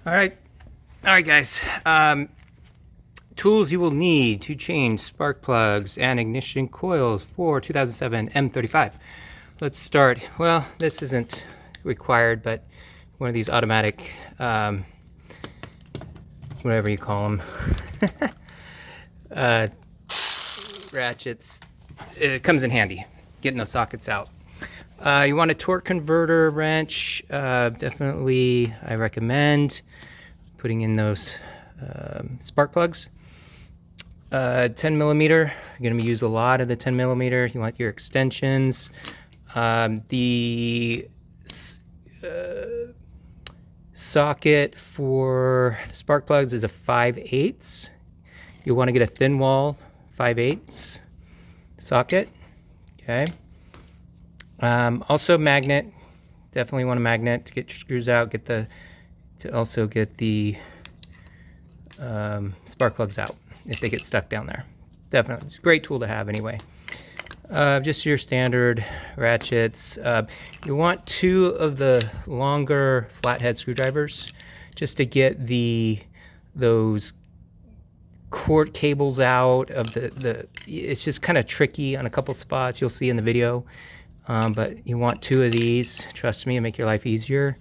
All right, guys. Tools you will need to change spark plugs and ignition coils for 2007 M35. Let's start. Well, this isn't required, but one of these automatic, whatever you call them, ratchets. It comes in handy, getting those sockets out. You want a torque converter wrench. Definitely, I recommend putting in those spark plugs. 10 millimeter, you're going to use a lot of the 10 millimeter. You want your extensions. The socket for the spark plugs is a 5/8. You want to get a thin wall 5/8 socket. Okay. Also magnet. Definitely want a magnet to get your screws out. To also get the spark plugs out if they get stuck down there. Definitely, it's a great tool to have anyway. Just your standard ratchets. You want 2 of the longer flathead screwdrivers just to get those cord cables out of the it's just kind of tricky on a couple spots, you'll see in the video. But you want 2 of these, trust me, and make your life easier.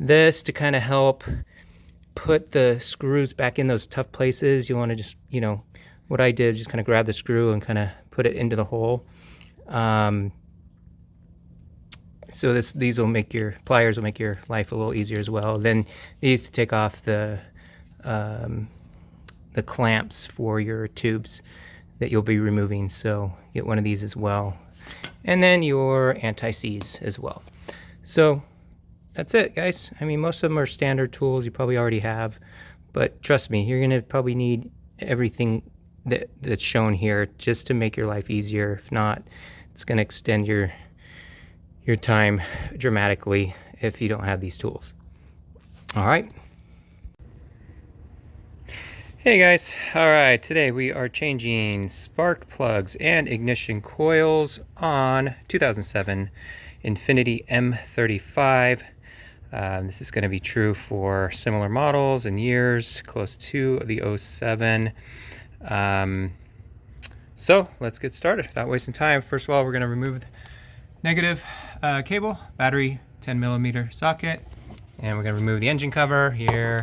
This to kind of help put the screws back in those tough places. You want to just, what I did, just kind of grab the screw and kind of put it into the hole. So these will make pliers will make your life a little easier as well. Then these to take off the clamps for your tubes that you'll be removing. So get one of these as well. And then your anti-seize as well. So that's it, guys. I mean, most of them are standard tools you probably already have, but trust me, you're gonna probably need everything that's shown here just to make your life easier. If not, it's gonna extend your time dramatically if you don't have these tools. All right. Hey guys, all right, today we are changing spark plugs and ignition coils on 2007 Infiniti M35. This is going to be true for similar models and years, close to the 07. So let's get started without wasting time. First of all, we're going to remove the negative cable, battery 10 millimeter socket, and we're going to remove the engine cover here.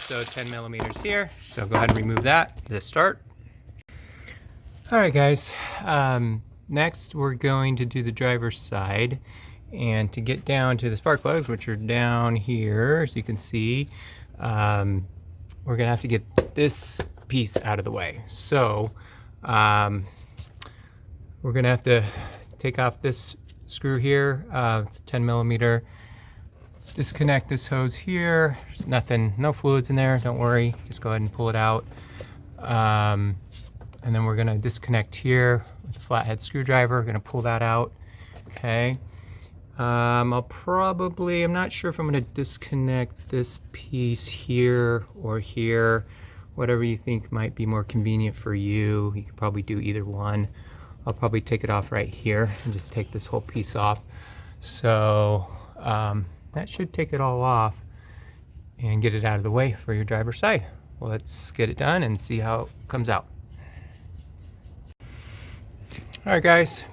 Also 10 millimeters here, so go ahead and remove that to start. All right, guys. Next, we're going to do the driver's side, and to get down to the spark plugs, which are down here, as you can see, we're gonna have to get this piece out of the way. So we're gonna have to take off this screw here. It's a 10 millimeter. Disconnect this hose here. There's nothing, no fluids in there, don't worry. Just go ahead and pull it out. And then we're gonna disconnect here with a flathead screwdriver. We're gonna pull that out, okay? I'm not sure if I'm gonna disconnect this piece here or here, whatever you think might be more convenient for you. You could probably do either one. I'll probably take it off right here and just take this whole piece off. So, that should take it all off and get it out of the way for your driver's side. Well, let's get it done and see how it comes out. All right, guys,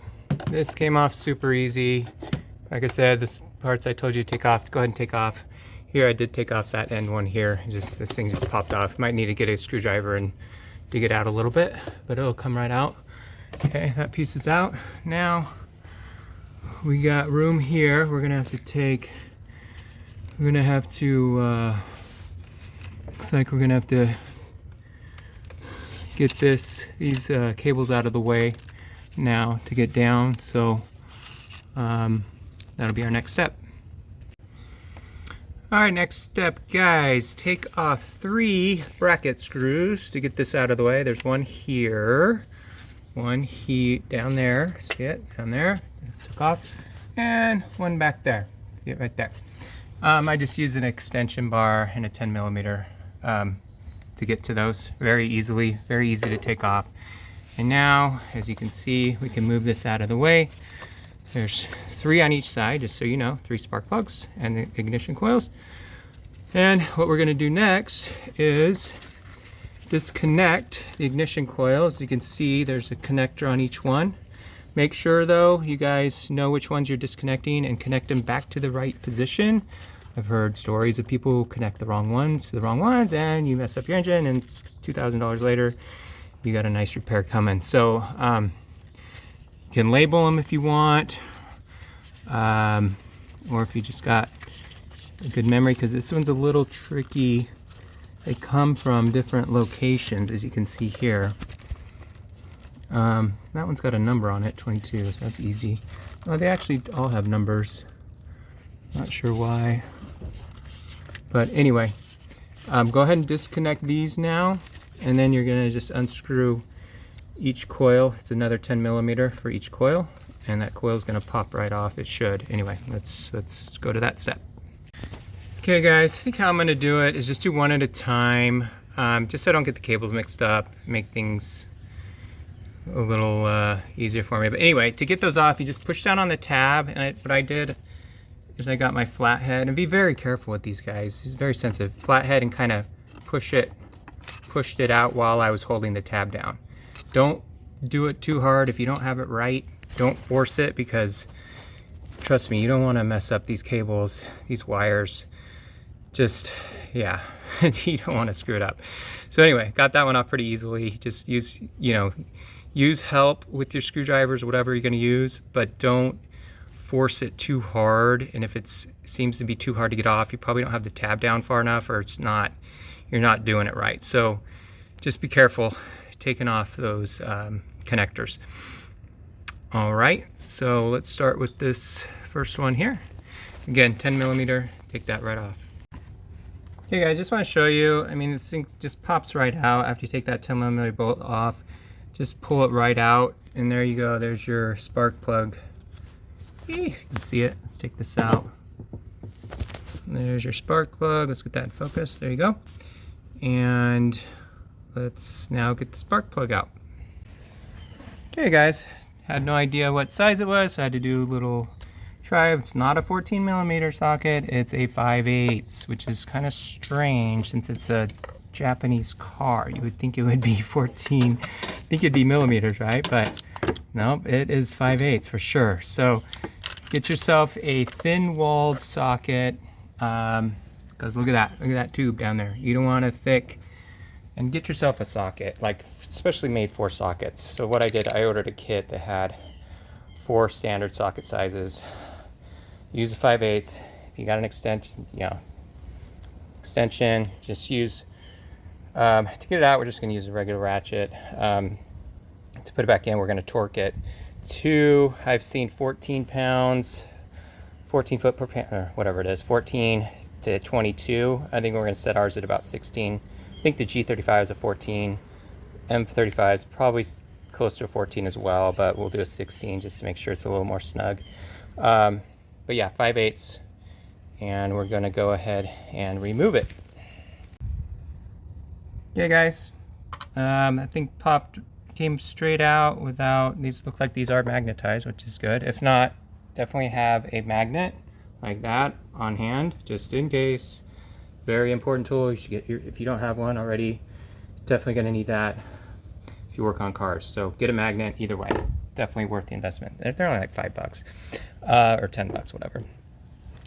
this came off super easy. Like I said, the parts I told you to take off, go ahead and take off. Here, I did take off that end one here. This thing just popped off. Might need to get a screwdriver and dig it out a little bit, but it'll come right out. Okay, that piece is out. Now, we got room here. We're gonna have to looks like we're gonna have to get these cables out of the way now to get down. So that'll be our next step. All right, next step, guys, take off 3 bracket screws to get this out of the way. There's one here, one down there, see it, down there, took off, and one back there, see it right there. I just use an extension bar and a 10 millimeter to get to those very easily, very easy to take off. And now, as you can see, we can move this out of the way. There's 3 on each side, just so you know, 3 spark plugs and the ignition coils. And what we're gonna do next is disconnect the ignition coil. As you can see, there's a connector on each one. Make sure though, you guys know which ones you're disconnecting and connect them back to the right position. I've heard stories of people who connect the wrong ones to the wrong ones and you mess up your engine and it's $2,000 later, you got a nice repair coming. So you can label them if you want, or if you just got a good memory, because this one's a little tricky. They come from different locations, as you can see here. That one's got a number on it, 22, so that's easy. Oh, they actually all have numbers. Not sure why. But anyway, go ahead and disconnect these now, and then you're gonna just unscrew each coil. It's another 10 millimeter for each coil, and that coil is gonna pop right off. It should. Anyway, let's go to that step. Okay guys, I think how I'm gonna do it is just do one at a time, just so I don't get the cables mixed up, make things a little easier for me. But anyway, to get those off, you just push down on the tab, and what I did is I got my flathead, and be very careful with these guys. It's very sensitive. Flathead, and kind of pushed it out while I was holding the tab down. Don't do it too hard. If you don't have it right, don't force it, because trust me, you don't want to mess up these cables, these wires. Just, yeah, you don't want to screw it up. So anyway, got that one off pretty easily. Just use, use help with your screwdrivers, whatever you're going to use, but don't force it too hard. And if it seems to be too hard to get off, you probably don't have the tab down far enough, or you're not doing it right. So just be careful taking off those connectors. All right, so let's start with this first one here. Again, 10 millimeter, take that right off. Okay guys, just want to show you, I mean, this thing just pops right out after you take that 10 millimeter bolt off. Just pull it right out, and there you go, there's your spark plug. You can see it. Let's take this out. There's your spark plug. Let's get that in focus. There you go. And let's now get the spark plug out. Okay guys, had no idea what size it was, so I had to do a little try. It's not a 14 millimeter socket, it's a 5/8, which is kind of strange since it's a Japanese car. You would think it would be 14, think it'd be millimeters, right? But nope, it is 5/8 for sure. So get yourself a thin-walled socket, because look at that tube down there. You don't want a thick, and get yourself a socket, like especially made for sockets. So what I did, I ordered a kit that had 4 standard socket sizes. Use a 5/8. If you got an extension, just use, to get it out, we're just gonna use a regular ratchet. To put it back in, we're gonna torque it to, I've seen 14 pounds, 14 foot per pound, or whatever it is, 14 to 22. I think we're gonna set ours at about 16. I think the G35 is a 14. M35 is probably close to a 14 as well, but we'll do a 16 just to make sure it's a little more snug. But yeah, 5/8, and we're gonna go ahead and remove it. Okay guys, I think came straight out without, these look like these are magnetized, which is good. If not, definitely have a magnet like that on hand, just in case. Very important tool. You should get if you don't have one already, definitely gonna need that if you work on cars. So get a magnet either way. Definitely worth the investment. They're only like $5 or $10, whatever.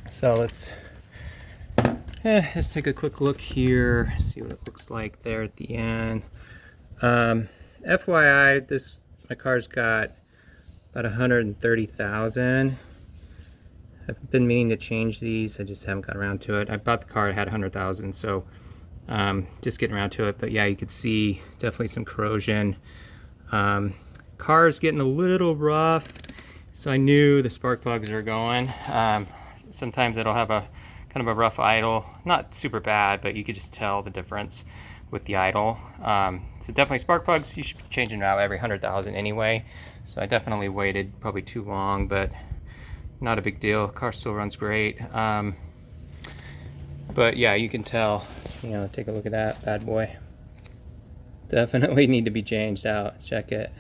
So let's take a quick look here, see what it looks like there at the end. FYI, my car's got about 130,000. I've been meaning to change these, I just haven't got around to it. I bought the car, it had 100,000, so just getting around to it. But yeah, you could see definitely some corrosion. Car's getting a little rough, so I knew the spark plugs are going. Sometimes it'll have a kind of a rough idle, not super bad, but you could just tell the difference with the idle. So definitely spark plugs, you should be changing them out every 100,000 anyway. So I definitely waited probably too long, but not a big deal. Car still runs great. But yeah, you can tell, take a look at that bad boy. Definitely need to be changed out. Check it.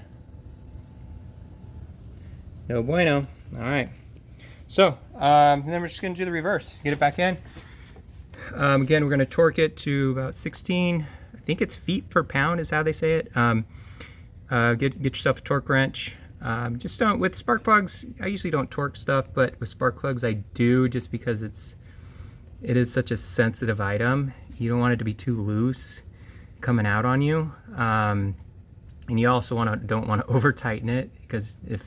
No bueno. All right. So then we're just going to do the reverse. Get it back in. Again, we're going to torque it to about 16. I think it's feet per pound is how they say it. Get yourself a torque wrench. Just don't, with spark plugs, I usually don't torque stuff, but with spark plugs I do, just because it is such a sensitive item. You don't want it to be too loose coming out on you. And you also don't want to over tighten it, because it's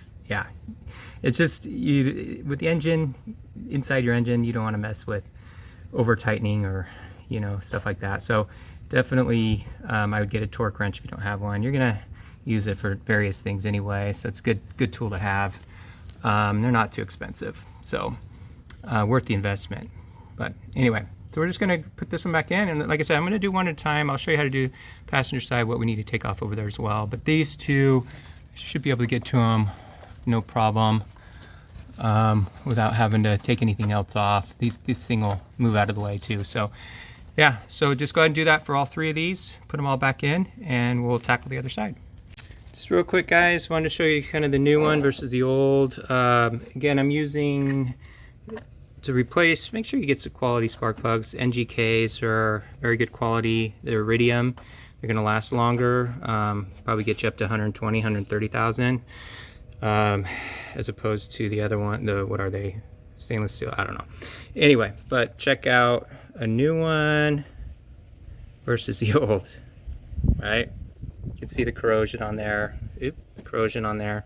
just, with the engine, inside your engine, you don't want to mess with over tightening or, stuff like that. So definitely, I would get a torque wrench if you don't have one. You're gonna use it for various things anyway, so it's a good tool to have. They're not too expensive, so worth the investment. But anyway, so we're just gonna put this one back in, and like I said, I'm gonna do one at a time. I'll show you how to do passenger side, what we need to take off over there as well. But these two, should be able to get to them no problem, without having to take anything else off. This thing will move out of the way too. So yeah, so just go ahead and do that for all three of these, put them all back in, and we'll tackle the other side. Just real quick, guys, wanted to show you kind of the new one versus the old. Again, I'm using, to replace, make sure you get some quality spark plugs. NGKs are very good quality. They're iridium. They're going to last longer. Probably get you up to 120, 130,000. As opposed to the other one, what are they? Stainless steel? I don't know. Anyway, but check out a new one versus the old, right? You can see the corrosion on there. Corrosion on there.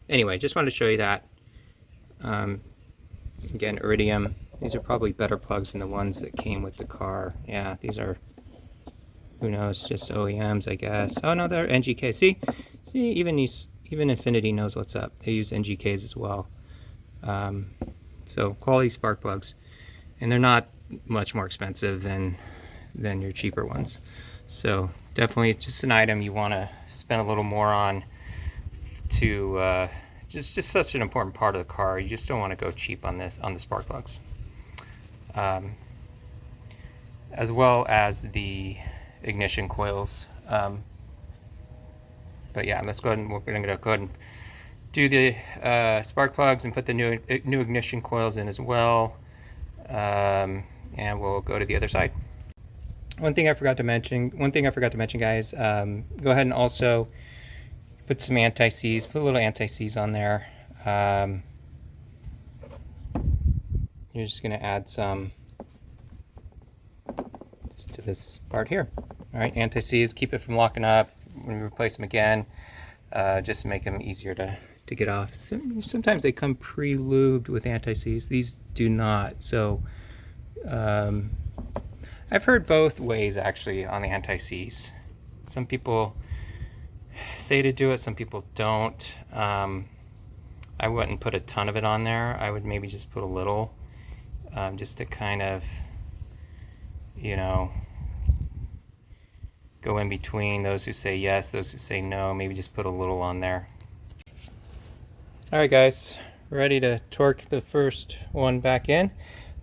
Anyway, just wanted to show you that. Again, iridium. These are probably better plugs than the ones that came with the car. Yeah, these are, who knows, just OEMs, I guess. Oh no, they're NGK. See, even Infiniti knows what's up. They use NGKs as well. So quality spark plugs, and they're not much more expensive than your cheaper ones. So definitely just an item you want to spend a little more on, to just such an important part of the car. You just don't want to go cheap on the spark plugs, as well as the ignition coils. But yeah, let's go ahead and we're going to go ahead and do the spark plugs and put the new ignition coils in as well, and we'll go to the other side. One thing I forgot to mention, guys, go ahead and also put some anti-seize, put a little anti-seize on there. You're just going to add some just to this part here. All right, anti-seize, keep it from locking up when we replace them again, just to make them easier to get off. Sometimes they come pre-lubed with anti-seize. These do not. So I've heard both ways actually on the anti-seize. Some people say to do it, some people don't. I wouldn't put a ton of it on there. I would maybe just put a little, just to kind of, go in between those who say yes, those who say no. Maybe just put a little on there. All right, guys, ready to torque the first one back in.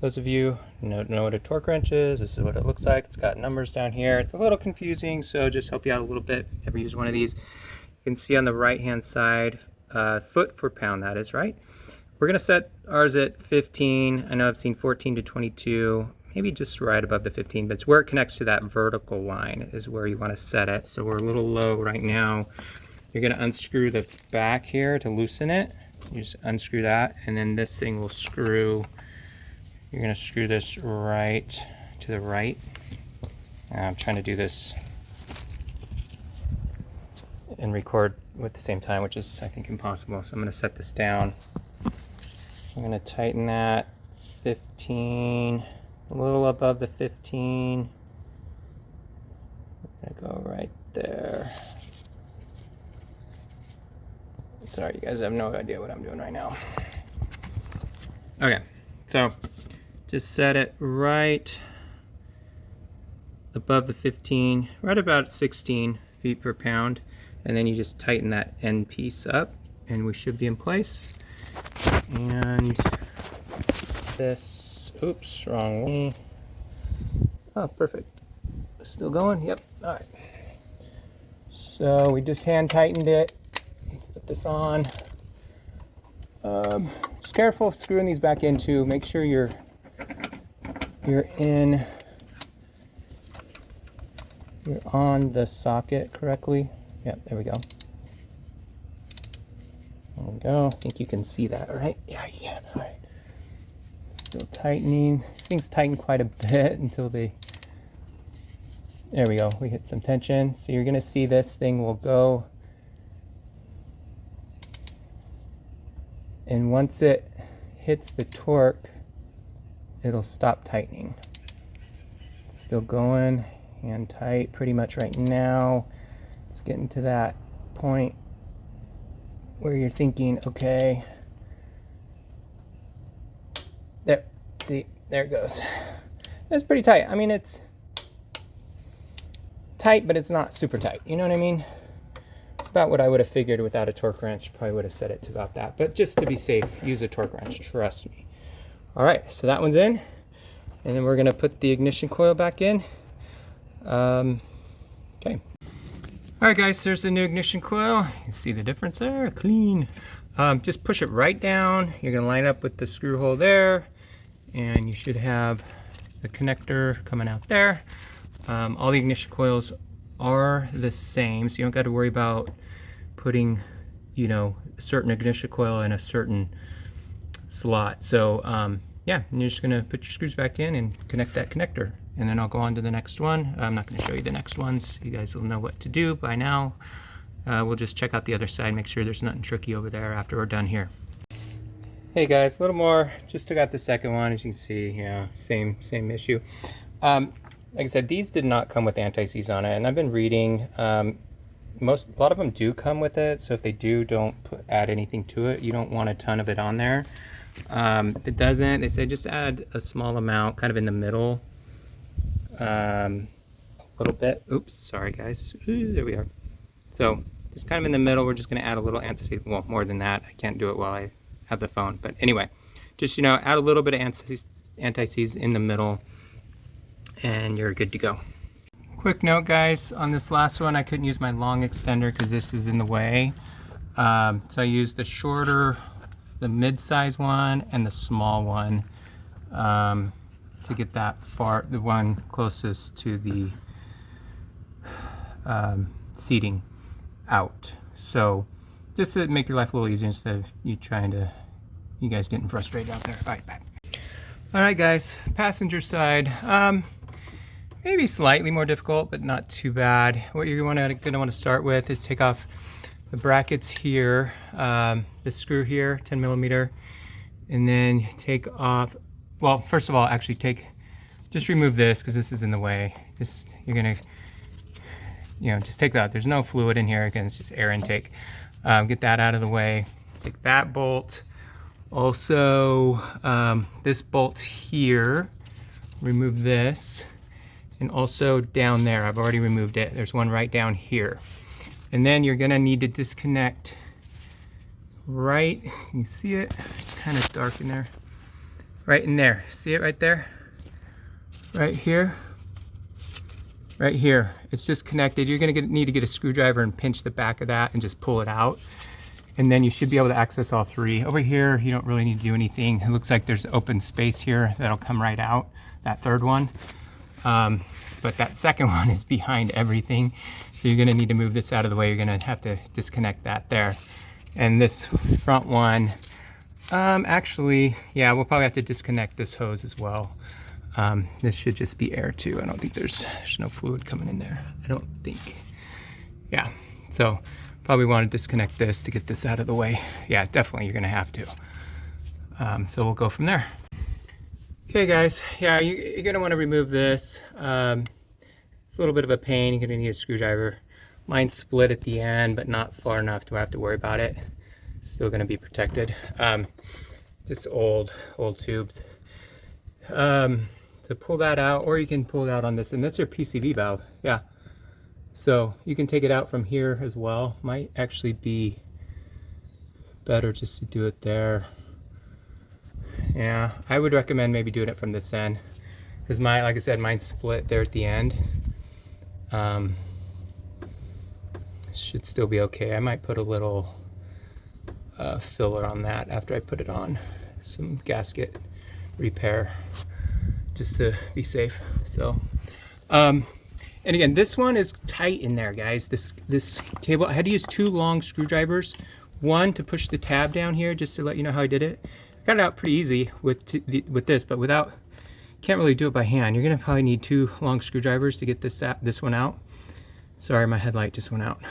Those of you who know what a torque wrench is, this is what it looks like. It's got numbers down here. It's a little confusing, so just help you out a little bit if you ever use one of these. You can see on the right hand side, foot per pound, that is, right? We're gonna set ours at 15. I know I've seen 14 to 22, maybe just right above the 15, but it's where it connects to that vertical line is where you want to set it. So we're a little low right now. You're going to unscrew the back here to loosen it. You just unscrew that, and then this thing will screw. You're going to screw this right to the right. I'm trying to do this and record at the same time, which is, I think, impossible. So I'm going to set this down. I'm going to tighten that 15. A little above the 15. I'm gonna go right there. Sorry, you guys have no idea what I'm doing right now. Okay, so just set it right above the 15, right about 16 feet per pound, and then you just tighten that end piece up, and we should be in place. And this. Oops, wrong way. Oh, perfect. Still going? Yep. All right. So we just hand tightened it. put this on. Just careful screwing these back in too. Make sure you're on the socket correctly. Yep, there we go. There we go. I think you can see that, right? Yeah, you can. All right. Still tightening. These things tighten quite a bit until they... There we go. We hit some tension. So you're going to see this thing will go. And once it hits the torque, it'll stop tightening. It's still going, hand tight pretty much right now. It's getting to that point where you're thinking, okay, there, see, there it goes. That's pretty tight. I mean, it's tight, but it's not super tight. You know what I mean? It's about what I would have figured without a torque wrench. Probably would have set it to about that. But just to be safe, use a torque wrench. Trust me. All right, so that one's in. And then we're going to put the ignition coil back in. Okay. All right, guys, there's the new ignition coil. You see the difference there? Clean. Just push it right down. You're going to line up with the screw hole there. And you should have the connector coming out there. All the ignition coils are the same, so you don't got to worry about putting, you know, a certain ignition coil in a certain slot. So yeah, and you're just going to put your screws back in and connect that connector. And then I'll go on to the next one. I'm not going to show you the next ones. You guys will know what to do by now. We'll just check out the other side, make sure there's nothing tricky over there after we're done here. Hey guys, a little more. Just took out the second one. As you can see, yeah, same issue. Like I said, these did not come with anti-seize on it, and I've been reading. A lot of them do come with it, so if they do, don't add anything to it. You don't want a ton of it on there. If it doesn't, they say just add a small amount, kind of in the middle. A little bit. Oops, sorry guys. Ooh, there we are. So just kind of in the middle, we're just going to add a little anti-seize. Well, more than that. I can't do it while I have the phone. But anyway, just, you know, add a little bit of anti-seize in the middle, and you're good to go. Quick note, guys, on this last one, I couldn't use my long extender because this is in the way. So I used the shorter, the mid-size one, and the small one to get that far, the one closest to the seating out. So just to make your life a little easier instead of you guys getting frustrated out there. All right, back. All right, guys, passenger side. Maybe slightly more difficult, but not too bad. What you're gonna want to start with is take off the brackets here, this screw here, 10 millimeter, and then take off. Well, first of all, actually just remove this because this is in the way. You're gonna, you know, just take that out. There's no fluid in here. Again, it's just air intake. Get that out of the way. Take that bolt. Also, this bolt here. Remove this. And also down there, I've already removed it. There's one right down here. And then you're gonna need to disconnect right, you see it? It's kind of dark in there. Right in there, see it right there? Right here? Right here, it's just connected. You're gonna need to get a screwdriver and pinch the back of that and just pull it out. And then you should be able to access all three. Over here, you don't really need to do anything. It looks like there's open space here that'll come right out, that third one. But that second one is behind everything. So you're gonna need to move this out of the way. You're gonna have to disconnect that there. And this front one, actually, yeah, we'll probably have to disconnect this hose as well. This should just be air too. I don't think there's no fluid coming in there. I don't think. Yeah, so probably want to disconnect this to get this out of the way. Yeah, definitely you're gonna have to. So we'll go from there. Okay guys, yeah, you're gonna want to remove this. It's a little bit of a pain. You're gonna need a screwdriver. Mine's split at the end, but not far enough to have to worry about it. Still gonna be protected. Just old tubes. To pull that out, or you can pull it out on this, and that's your PCV valve. Yeah. So you can take it out from here as well. Might actually be better just to do it there. Yeah, I would recommend maybe doing it from this end, because like I said, mine's split there at the end. Should still be okay. I might put a little filler on that after I put it on. Some gasket repair, just to be safe. So, and again, this one is tight in there, guys. This cable, I had to use 2 long screwdrivers. One to push the tab down here, just to let you know how I did it. I got it out pretty easy with this, but can't really do it by hand. You're gonna probably need 2 long screwdrivers to get this one out. Sorry, my headlight just went out.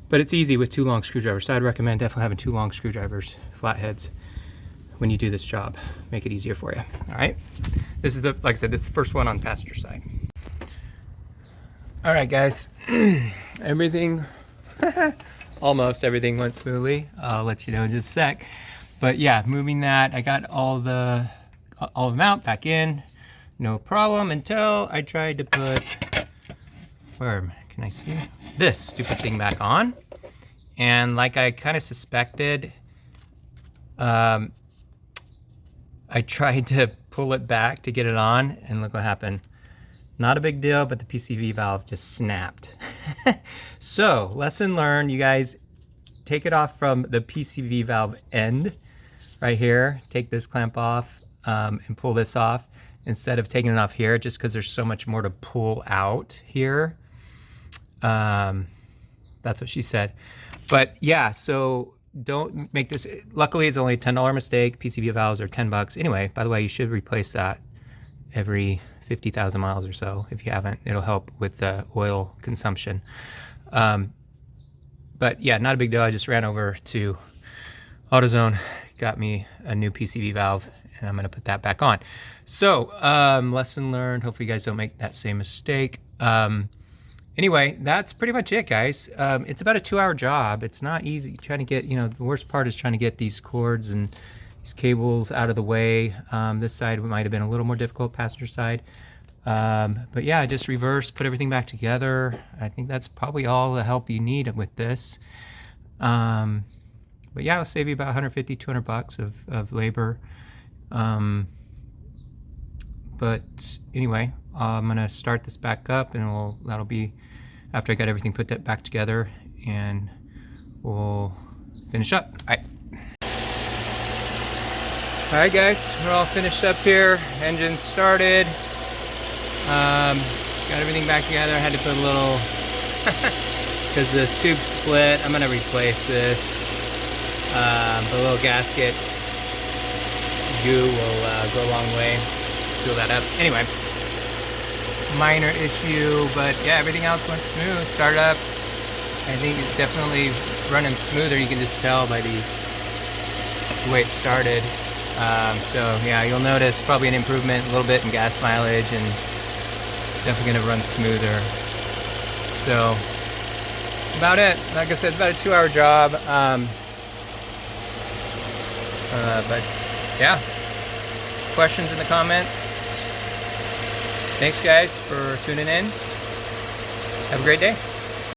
But it's easy with 2 long screwdrivers. So I'd recommend definitely having 2 long screwdrivers, flatheads, when you do this job. Make it easier for you. All right. This is like I said, this is the first one on the passenger side. All right, guys. Everything, almost everything went smoothly. I'll let you know in just a sec. But yeah, moving that, I got all of them out, back in, no problem, until I tried to put, where can I see? This stupid thing back on. And like I kind of suspected, I tried to pull it back to get it on, and look what happened. Not a big deal, but the PCV valve just snapped. So, lesson learned, you guys, take it off from the PCV valve end right here. Take this clamp off and pull this off instead of taking it off here, just because there's so much more to pull out here. That's what she said. But yeah, so don't make this, luckily it's only a $10 mistake. PCV valves are 10 bucks. Anyway, by the way, you should replace that every 50,000 miles or so. If you haven't, it'll help with oil consumption. But yeah, not a big deal. I just ran over to AutoZone, got me a new PCV valve, and I'm gonna put that back on. So, lesson learned. Hopefully you guys don't make that same mistake. Anyway, that's pretty much it, guys. It's about a 2-hour job. It's not easy trying to get, the worst part is trying to get these cords and these cables out of the way. This side might have been a little more difficult, passenger side. But yeah, just reverse, put everything back together. I think that's probably all the help you need with this. But yeah, it'll save you about 150, 200 bucks of labor. But anyway, I'm gonna start this back up, and that'll be after I got everything put that back together, and we'll finish up. All right, guys, we're all finished up here. Engine started. Got everything back together. I had to put a little, because the tube split. I'm gonna replace this. The little gasket goo will go a long way. Seal that up. Anyway, minor issue, but yeah, everything else went smooth. Started up. I think it's definitely running smoother. You can just tell by the way it started. So yeah, you'll notice probably an improvement a little bit in gas mileage, and definitely gonna run smoother. So about it. Like I said, it's about a 2-hour job. But yeah, questions in the comments. Thanks guys for tuning in. Have a great day.